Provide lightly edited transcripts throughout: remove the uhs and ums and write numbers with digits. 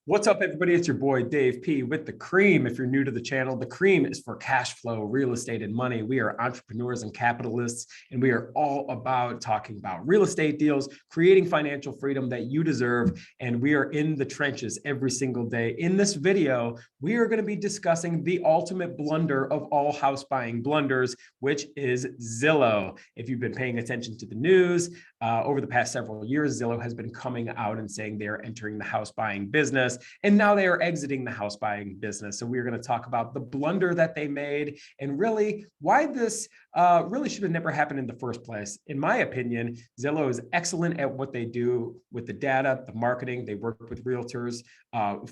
What's up, everybody? It's your boy, Dave P. with The Cream. If you're new to the channel, The Cream is for cash flow, real estate, and money. We are entrepreneurs and capitalists, and we are all about talking about real estate deals, creating financial freedom that you deserve, and we are in the trenches every single day. In this video, we are going to be discussing the ultimate blunder of all house buying blunders, which is Zillow. If you've been paying attention to the news, over the past several years, Zillow has been coming out and saying they are entering the house buying business, and now they are exiting the house buying business. So we're going to talk about the blunder that they made and really why this really should have never happened in the first place. In my opinion, Zillow is excellent at what they do with the data, the marketing. They work with realtors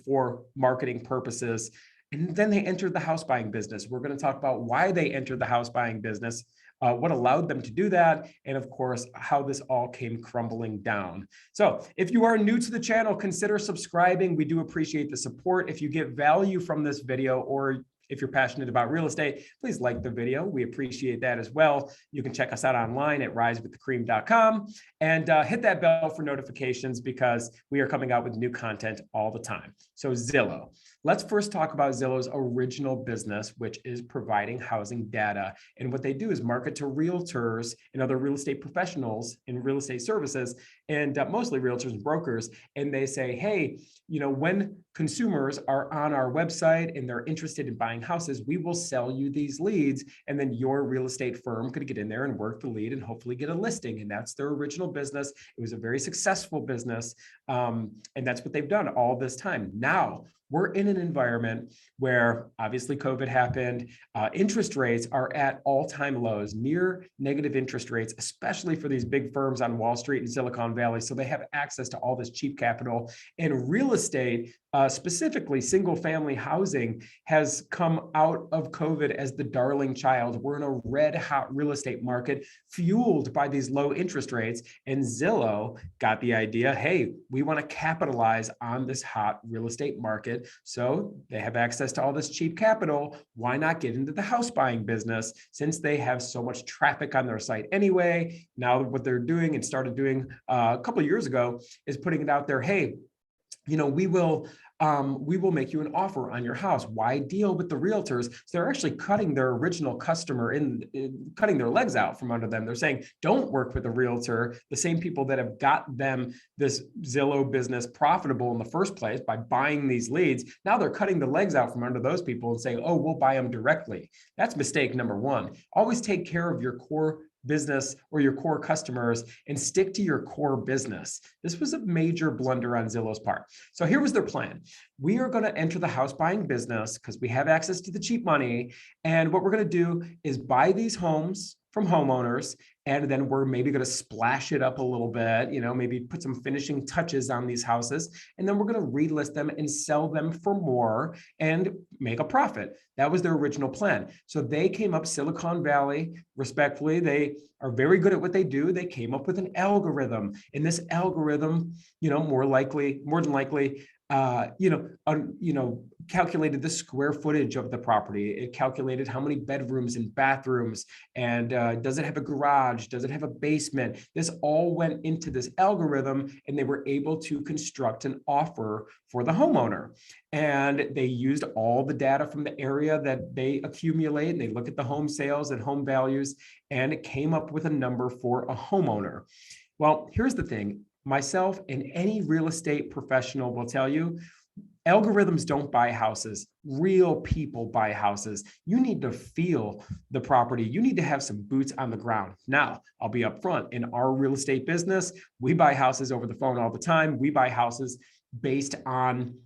for marketing purposes. And then they entered the house buying business. We're going to talk about why they entered the house buying business, what allowed them to do that, and of course, how this all came crumbling down. So if you are new to the channel, consider subscribing. We do appreciate the support. If you get value from this video, or if you're passionate about real estate, please like the video. We appreciate that as well. You can check us out online at risewiththecream.com and hit that bell for notifications because we are coming out with new content all the time. So Zillow. Let's first talk about Zillow's original business, which is providing housing data. And what they do is market to realtors and other real estate professionals in real estate services, and mostly realtors and brokers. And they say, hey, you know, when consumers are on our website and they're interested in buying houses, we will sell you these leads. And then your real estate firm could get in there and work the lead and hopefully get a listing. And that's their original business. It was a very successful business. And that's what they've done all this time. Now, we're in an environment where obviously COVID happened. Interest rates are at all-time lows, near negative interest rates, especially for these big firms on Wall Street and Silicon Valley. So they have access to all this cheap capital. And real estate, specifically single-family housing, has come out of COVID as the darling child. We're in a red-hot real estate market fueled by these low interest rates. And Zillow got the idea, hey, we want to capitalize on this hot real estate market. So they have access to all this cheap capital. Why not get into the house buying business since they have so much traffic on their site anyway? Now what they're doing and started doing a couple of years ago is putting it out there, hey, you know, we will make you an offer on your house. Why deal with the realtors? So they're actually cutting their original customer cutting their legs out from under them. They're saying, don't work with a realtor. The same people that have got them this Zillow business profitable in the first place by buying these leads. Now they're cutting the legs out from under those people and saying, oh, we'll buy them directly. That's mistake number one. Always take care of your core business or your core customers and stick to your core business. This was a major blunder on Zillow's part. So here was their plan. We are going to enter the house buying business because we have access to the cheap money. And what we're going to do is buy these homes from homeowners, and then we're maybe going to splash it up a little bit, you know, maybe put some finishing touches on these houses, and then we're going to relist them and sell them for more and make a profit. That was their original plan. So they came up Silicon Valley, respectfully, they are very good at what they do. They came up with an algorithm, and this algorithm, you know, more than likely, calculated the square footage of the property. It calculated how many bedrooms and bathrooms, and does it have a garage? Does it have a basement? This all went into this algorithm, and they were able to construct an offer for the homeowner. And they used all the data from the area that they accumulate, and they look at the home sales and home values, and it came up with a number for a homeowner. Well, here's the thing. Myself and any real estate professional will tell you, algorithms don't buy houses. Real people buy houses. You need to feel the property. You need to have some boots on the ground. Now, I'll be upfront. In our real estate business, we buy houses over the phone all the time. We buy houses based on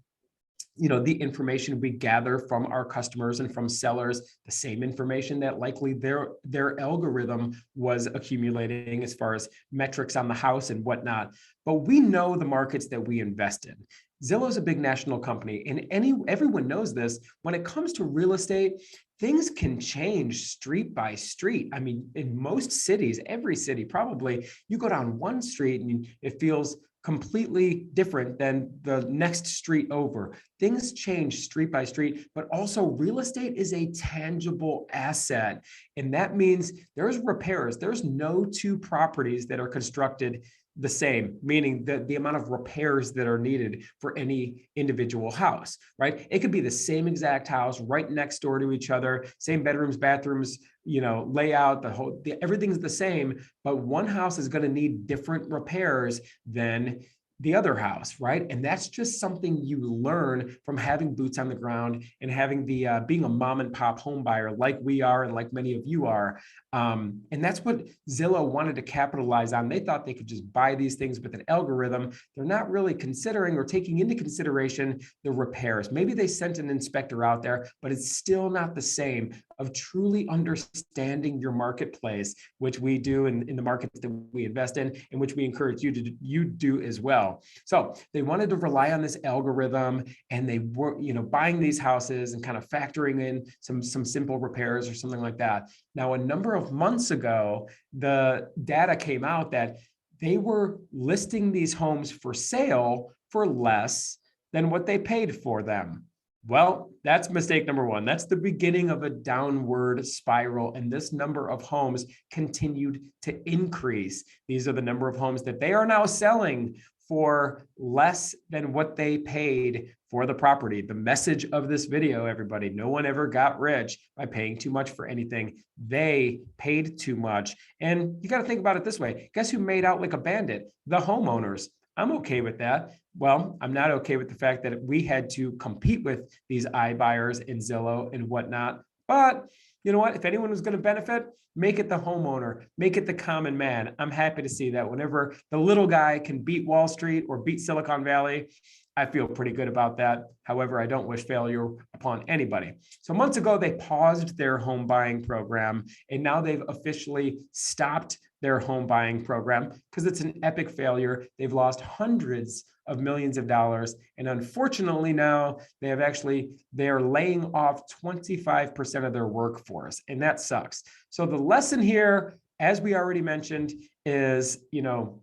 the information we gather from our customers and from sellers, the same information that likely their algorithm was accumulating as far as metrics on the house and whatnot. But we know the markets that we invest in. Zillow's a big national company, and everyone knows this. When it comes to real estate, things can change street by street. I mean, in most cities, every city probably, you go down one street and it feels completely different than the next street over. Things change street by street, but also real estate is a tangible asset. And that means there's repairs. There's no two properties that are constructed the same, meaning the amount of repairs that are needed for any individual house, right? It could be the same exact house right next door to each other, same bedrooms, bathrooms, layout, everything's the same, but one house is going to need different repairs than the other house, right? And that's just something you learn from having boots on the ground and having being a mom and pop home buyer like we are and like many of you are. And that's what Zillow wanted to capitalize on. They thought they could just buy these things with an algorithm. They're not really considering or taking into consideration the repairs. Maybe they sent an inspector out there, but it's still not the same of truly understanding your marketplace, which we do in the markets that we invest in, and which we encourage you to do as well. So they wanted to rely on this algorithm, and they were, buying these houses and kind of factoring in some simple repairs or something like that. Now, a number of months ago, the data came out that they were listing these homes for sale for less than what they paid for them. Well, that's mistake number one. That's the beginning of a downward spiral, and this number of homes continued to increase. These are the number of homes that they are now selling for less than what they paid for the property. The message of this video, everybody, no one ever got rich by paying too much for anything. They paid too much. And you got to think about it this way. Guess who made out like a bandit? The homeowners. I'm okay with that. Well, I'm not okay with the fact that we had to compete with these iBuyers in Zillow and whatnot. But you know what? If anyone was going to benefit, make it the homeowner, make it the common man. I'm happy to see that whenever the little guy can beat Wall Street or beat Silicon Valley, I feel pretty good about that. However, I don't wish failure upon anybody. So months ago, they paused their home buying program, and now they've officially stopped their home buying program because it's an epic failure. They've lost hundreds of millions of dollars. And unfortunately now they are laying off 25% of their workforce, and that sucks. So the lesson here, as we already mentioned, is, no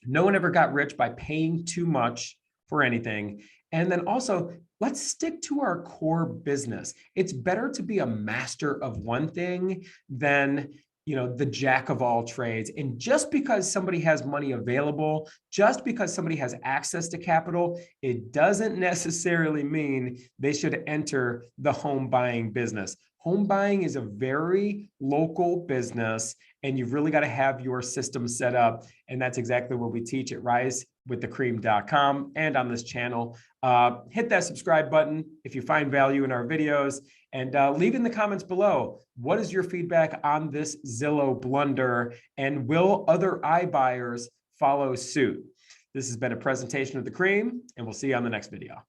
one ever got rich by paying too much for anything. And then also, let's stick to our core business. It's better to be a master of one thing than the jack of all trades. And just because somebody has money available, just because somebody has access to capital, it doesn't necessarily mean they should enter the home buying business. Home buying is a very local business, and you've really got to have your system set up. And that's exactly what we teach at risewiththecream.com and on this channel. Hit that subscribe button if you find value in our videos, and leave in the comments below, what is your feedback on this Zillow blunder, and will other iBuyers follow suit? This has been a presentation of The Cream, and we'll see you on the next video.